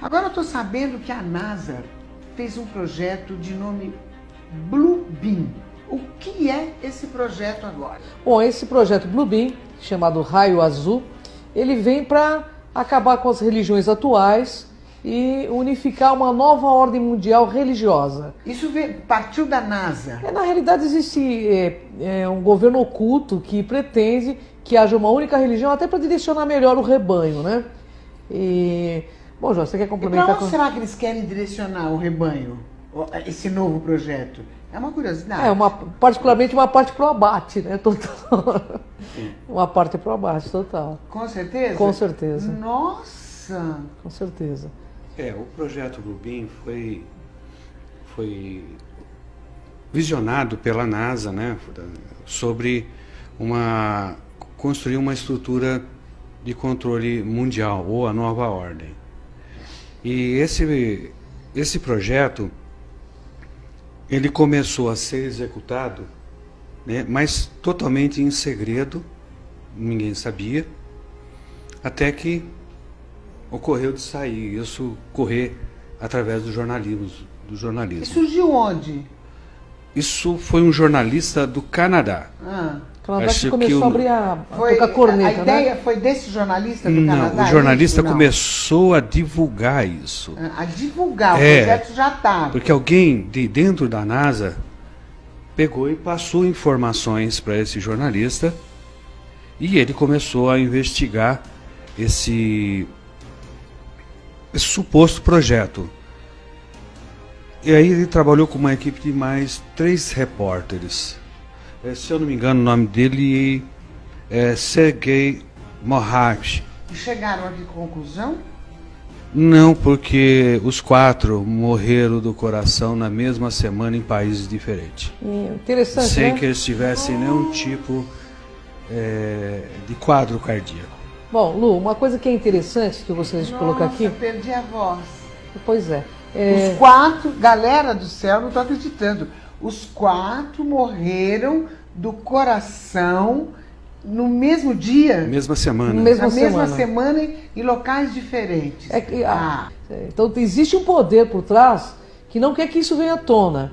Agora eu estou sabendo que a NASA fez um projeto de nome Blue Beam. O que é esse projeto agora? Bom, esse projeto Blue Beam, chamado Raio Azul, ele vem para acabar com as religiões atuais e unificar uma nova ordem mundial religiosa. Isso partiu da NASA? Na realidade existe um governo oculto que pretende que haja uma única religião até para direcionar melhor o rebanho, né? Bom, João, você quer complementar? E para onde será que eles querem direcionar o rebanho, esse novo projeto? É uma curiosidade. Particularmente uma parte pro abate, né? Total. Uma parte pro abate, total. Com certeza? Com certeza. Nossa! Com certeza. O projeto Blue Beam foi visionado pela NASA, né? Sobre construir uma estrutura de controle mundial, ou a nova ordem. E esse projeto, ele começou a ser executado, né, mas totalmente em segredo, ninguém sabia, até que ocorreu de sair, isso correr através do jornalismo. E surgiu onde? Isso foi um jornalista do Canadá. Canadá que começou a abrir a tocar corneta, a ideia foi desse jornalista do Canadá? Não, o jornalista começou a divulgar isso. A divulgar, o projeto já estava. Porque alguém de dentro da NASA pegou e passou informações para esse jornalista e ele começou a investigar esse suposto projeto. E aí ele trabalhou com uma equipe de mais 3 repórteres. Se eu não me engano, o nome dele é Sergei Moravich. E chegaram a que conclusão? Não, porque os 4 morreram do coração na mesma semana em países diferentes. Interessante, sem né? que eles tivessem nenhum tipo de quadro cardíaco. Bom, Lu, uma coisa que é interessante que eu gostaria de colocar aqui... Nossa, perdi a voz. Pois é. Os 4, galera do céu, não estou acreditando. Os 4 morreram do coração no mesmo dia? Mesma semana. Na mesma semana em locais diferentes. Então existe um poder por trás que não quer que isso venha à tona.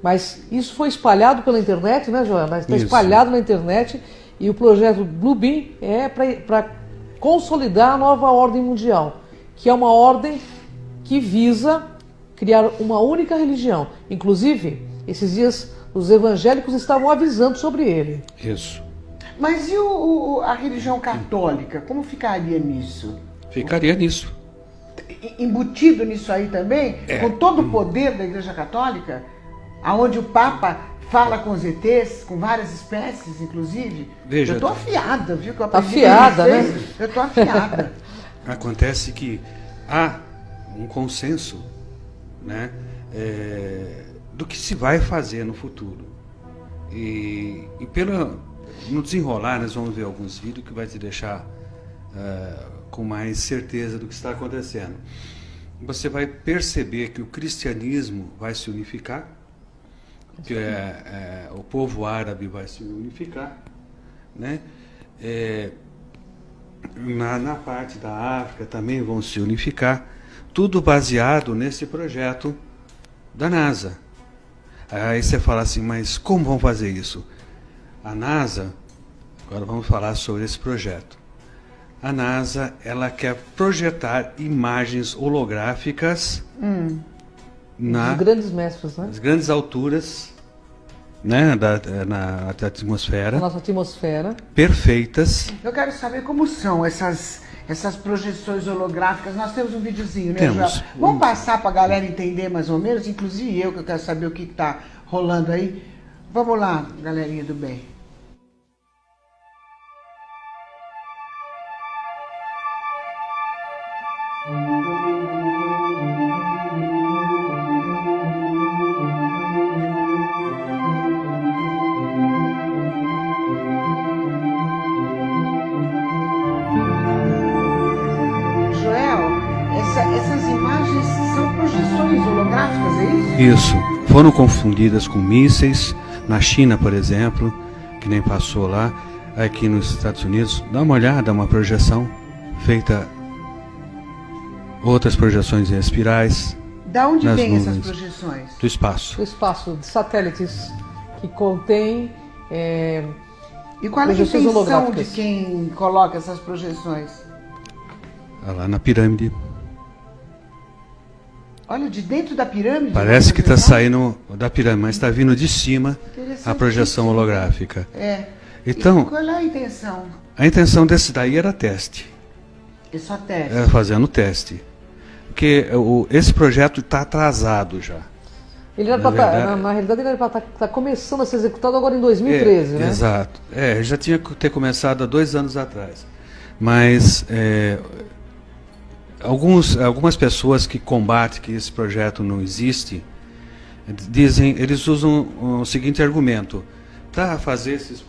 Mas isso foi espalhado pela internet, né, Joana? Está espalhado na internet e o projeto Blue Beam é para consolidar a nova ordem mundial, que é uma ordem que visa criar uma única religião. Inclusive, esses dias os evangélicos estavam avisando sobre ele. Isso. Mas e a religião católica? Como ficaria nisso? Ficaria nisso. Embutido nisso aí também? Com todo o poder da Igreja Católica? Aonde o Papa fala com os ETs, com várias espécies, inclusive? Veja, eu tô afiada, viu? Tá afiada, né? Eu tô afiada. Acontece que há um consenso, né, do que se vai fazer no futuro. E no desenrolar, nós vamos ver alguns vídeos que vai te deixar com mais certeza do que está acontecendo. Você vai perceber que o cristianismo vai se unificar, que o povo árabe vai se unificar, né? Na parte da África também vão se unificar, tudo baseado nesse projeto da NASA. Aí você fala assim, mas como vão fazer isso? A NASA, agora vamos falar sobre esse projeto. A NASA, ela quer projetar imagens holográficas Dos grandes mestres, né? nas grandes alturas, né, na atmosfera. Na nossa atmosfera. Perfeitas. Eu quero saber como são essas projeções holográficas. Nós temos um videozinho, né, Temos. Joel? Vamos passar para a galera entender mais ou menos, inclusive eu, que eu quero saber o que está rolando aí. Vamos lá, galerinha do bem. Essas imagens são projeções holográficas, é isso? Isso. Foram confundidas com mísseis. Na China, por exemplo, que nem passou lá. Aqui nos Estados Unidos, dá uma olhada, uma projeção feita outras projeções em espirais. Da onde nas vêm essas nuvens. projeções? Do espaço. O espaço de satélites que contém E qual é a projeções intenção de holográficas. quem coloca essas projeções? Lá na pirâmide. Olha, de dentro da pirâmide? Parece uma que está projeção? saindo da pirâmide, mas está vindo de cima a projeção holográfica. É. Então, E qual é a intenção? a intenção desse daí era teste. É só teste. Fazendo teste. Porque esse projeto está atrasado já. Ele era Na verdade- na realidade, ele era para estar começando a ser executado agora em 2013, né? Exato. Já tinha que ter começado há 2 anos atrás. Mas algumas pessoas que combatem que esse projeto não existe, eles usam o seguinte argumento: para fazer essas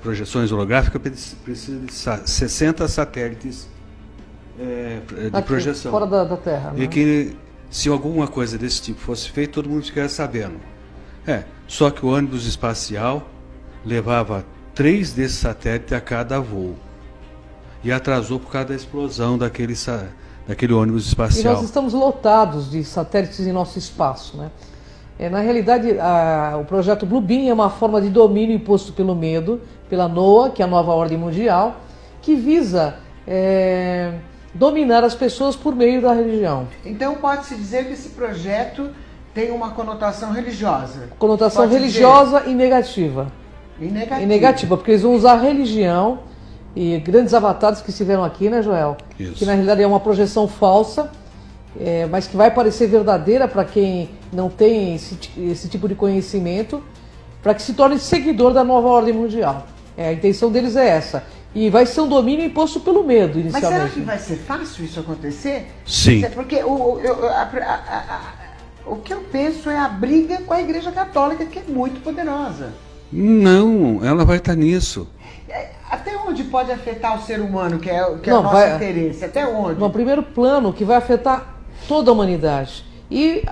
projeções holográficas precisa de 60 satélites de Aqui, projeção. fora da Terra. E Né? que se alguma coisa desse tipo fosse feita, todo mundo ficaria sabendo. Só que o ônibus espacial levava 3 desses satélites a cada voo. E atrasou por causa da explosão daquele ônibus E espacial. nós estamos lotados de satélites em nosso espaço, né? Na realidade, o projeto Bluebeam é uma forma de domínio imposto pelo medo, pela NOAA, que é a nova ordem mundial, que visa dominar as pessoas por meio da religião. Então pode-se dizer que esse projeto tem uma conotação religiosa. Conotação Pode-se religiosa e negativa. dizer. E negativa. E negativa, porque eles vão usar a religião e grandes avatares que estiveram aqui, né, Joel? Isso. Que na realidade é uma projeção falsa, mas que vai parecer verdadeira para quem não tem esse tipo de conhecimento, para que se torne seguidor da nova ordem mundial. A intenção deles é essa. E vai ser um domínio imposto pelo medo, Mas será inicialmente. que vai ser fácil isso acontecer? Sim. Porque o que eu penso é a briga com a Igreja Católica, que é muito poderosa. Não, ela vai estar nisso. Até onde pode afetar o ser humano, que é o Não, nosso vai- interesse? Até onde? No primeiro plano, que vai afetar toda a humanidade. E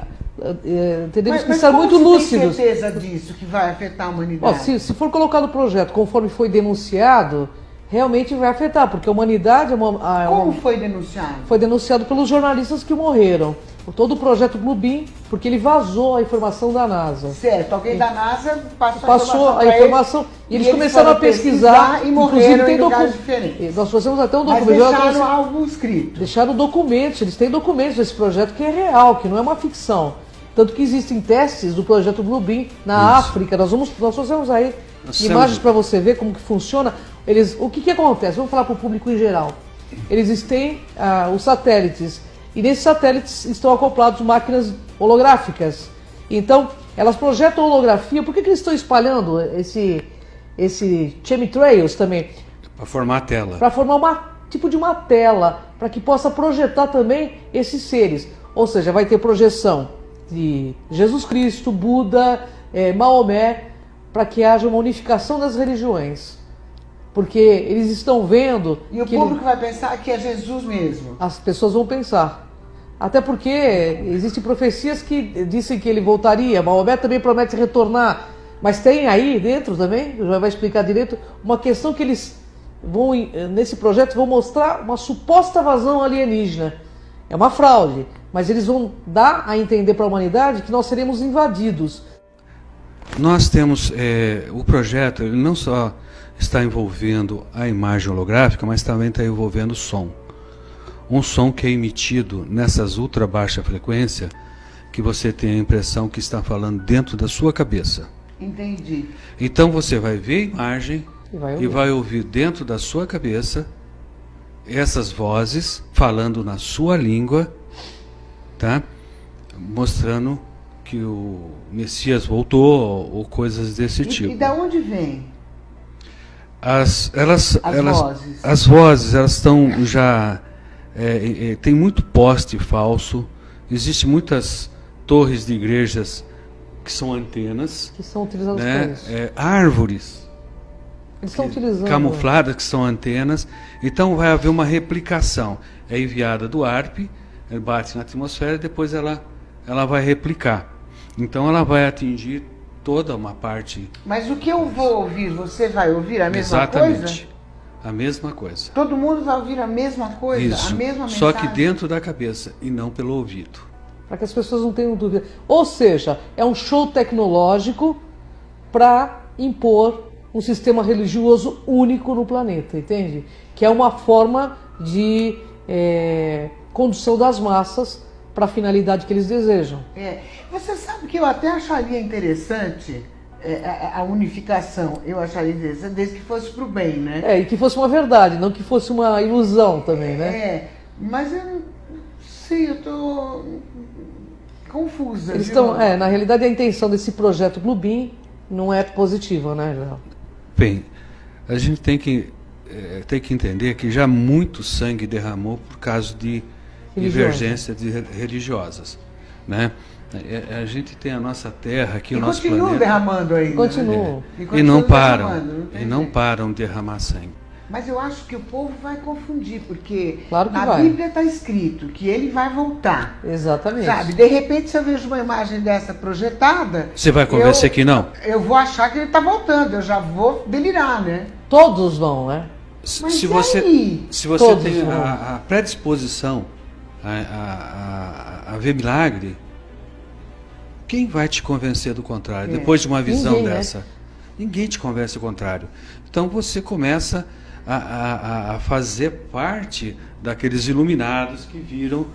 teremos que estar como muito se lúcidos. tem certeza disso, que vai afetar a Ó, humanidade? se for colocado o projeto conforme foi denunciado, realmente vai afetar, porque a humanidade Como foi denunciado? foi denunciado pelos jornalistas que morreram. Todo o projeto Bluebeam, porque ele vazou a informação da NASA. Certo, alguém da NASA Passou a pra informação eles, e eles começaram a foram pesquisar, e morreram em lugares docu- diferentes. Nós fazemos até um Mas documento. deixaram algo escrito. Deixaram documentos, eles têm documentos desse projeto que é real, que não é uma ficção. Tanto que existem testes do projeto Bluebeam na África. Nós fazemos aí imagens para você ver como que funciona. O que acontece? Vamos falar para o público em geral. Eles têm os satélites, e nesses satélites estão acoplados máquinas holográficas. Então, elas projetam holografia. Por que eles estão espalhando esse chemtrails também? Para formar a tela. Para formar tipo de uma tela, para que possa projetar também esses seres. Ou seja, vai ter projeção de Jesus Cristo, Buda, Maomé, para que haja uma unificação das religiões. Porque eles estão vendo E o que público vai pensar que é Jesus mesmo. as pessoas vão pensar. Até porque existem profecias que dizem que ele voltaria. Maomé também promete retornar. Mas tem aí dentro também, já vai explicar direito, uma questão que eles vão, nesse projeto, vão mostrar uma suposta invasão alienígena. É uma fraude, mas eles vão dar a entender para a humanidade que nós seremos invadidos. Nós temos o projeto, ele não só está envolvendo a imagem holográfica, mas também está envolvendo o som. Um som que é emitido nessas ultra baixa frequência, que você tem a impressão que está falando dentro da sua cabeça. Entendi. Então você vai ver a imagem E vai ouvir dentro da sua cabeça essas vozes falando na sua língua, tá? Mostrando que o Messias voltou ou coisas desse tipo. E da onde vem? Vozes. As vozes, elas estão já... tem muito poste falso, existem muitas torres de igrejas que são antenas, Que são utilizados né? para isso. Árvores Eles estão utilizando. camufladas que são antenas. Então vai haver uma replicação. É enviada do ARP, ele bate na atmosfera e depois ela vai replicar. Então ela vai atingir toda uma parte. Mas o que eu vou ouvir, você vai ouvir a mesma Exatamente. coisa? A mesma coisa. Todo mundo vai ouvir a mesma coisa, Isso. a mesma mensagem. Só que dentro da cabeça e não pelo ouvido. Para que as pessoas não tenham dúvida. Ou seja, é um show tecnológico para impor um sistema religioso único no planeta, entende? Que é uma forma de condução das massas para a finalidade que eles desejam. Você sabe que eu até acharia interessante a unificação, eu acharia interessante desde que fosse para o bem, né? E que fosse uma verdade, não que fosse uma ilusão também, né? Mas eu não sei, eu estou confusa. Eles estão, na realidade, a intenção desse projeto Bluebeam não é positiva, né, João? Bem, a gente tem que entender que já muito sangue derramou por causa de divergências religiosas, né? A gente tem a nossa terra aqui, o nosso planeta. Continuam derramando aí. Continuam. E não param de derramar sangue. Mas eu acho que o povo vai confundir, porque claro que na vai. Bíblia está escrito que ele vai voltar. Exatamente. Sabe? De repente, se eu vejo uma imagem dessa projetada... Você vai convencer que não? Eu vou achar que ele está voltando, eu já vou delirar, né? Todos vão, né? Mas se você Todos tem vão. a predisposição a ver milagre, quem vai te convencer do contrário? Depois de uma visão Ninguém, dessa? Ninguém te convence do contrário. Então você começa a fazer parte daqueles iluminados que viram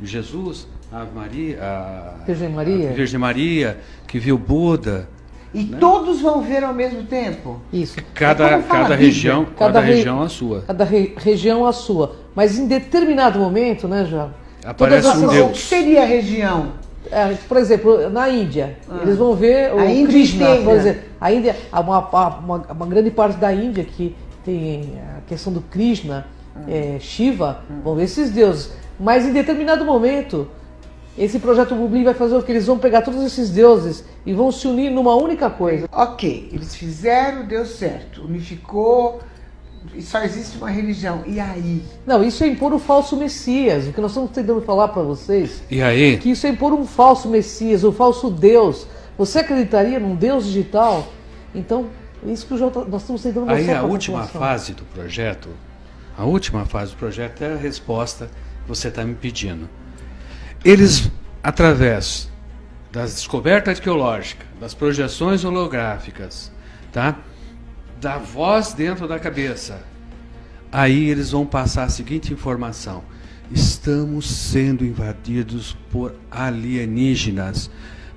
Jesus, a Maria, a Virgem Maria, que viu Buda. E todos vão ver ao mesmo tempo? Isso. Cada região a sua. Cada região a sua. Mas em determinado momento, né, João? Aparece um Deus. O que seria a região? Por exemplo, na Índia, eles vão ver o Krishna, por exemplo. A Índia, uma grande parte da Índia que tem a questão do Krishna, Shiva, vão ver esses deuses. Mas em determinado momento, esse projeto Bluebeam vai fazer o que? Eles vão pegar todos esses deuses e vão se unir numa única coisa. Ok, eles fizeram, deu certo, unificou, e só existe uma religião. E aí? Não, isso é impor o falso Messias. O que nós estamos tentando falar para vocês, e aí? Que isso é impor um falso Messias, um falso Deus. Você acreditaria num Deus digital? Então, é isso que nós estamos tentando mostrar. Aí a última fase do projeto, é a resposta que você está me pedindo. Eles, através das descobertas arqueológicas, das projeções holográficas, tá? Da voz dentro da cabeça, aí eles vão passar a seguinte informação: estamos sendo invadidos por alienígenas.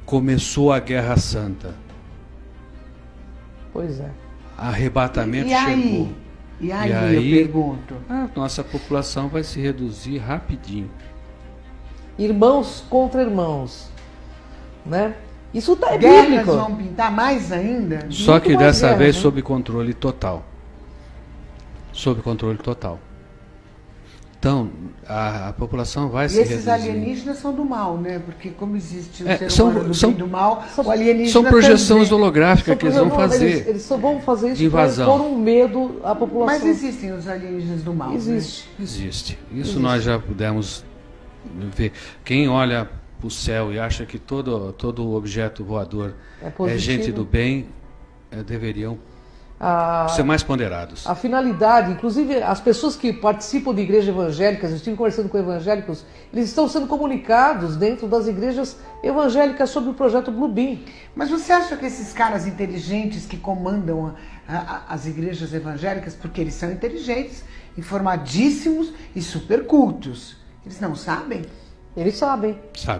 Começou a Guerra Santa. Pois é. Arrebatamento chegou. E aí eu pergunto? A nossa população vai se reduzir rapidinho. Irmãos contra irmãos, né? Isso é Guerras bíblico. vão pintar mais ainda? Só que Muito mais dessa guerra, vez né? sob controle total. Sob controle total. Então, a população vai se reduzir. E esses alienígenas são do mal, né? Porque como existe o ser são- humano do são- bem e do mal, o alienígena São projeções também. holográficas que eles vão fazer. Eles só vão fazer isso de para invasão. impor um medo à população. Mas existem os alienígenas do mal, Existe. Existe. Isso nós já pudemos ver. Quem olha para o céu e acha que todo objeto voador É positivo. gente do bem, deveriam A, ser mais ponderados. a finalidade, inclusive as pessoas que participam de igrejas evangélicas, eu estive conversando com evangélicos, eles estão sendo comunicados dentro das igrejas evangélicas sobre o projeto Bluebeam. Mas você acha que esses caras inteligentes que comandam as igrejas evangélicas, porque eles são inteligentes, informadíssimos e super cultos, eles não sabem? Eles sabem. Sabe?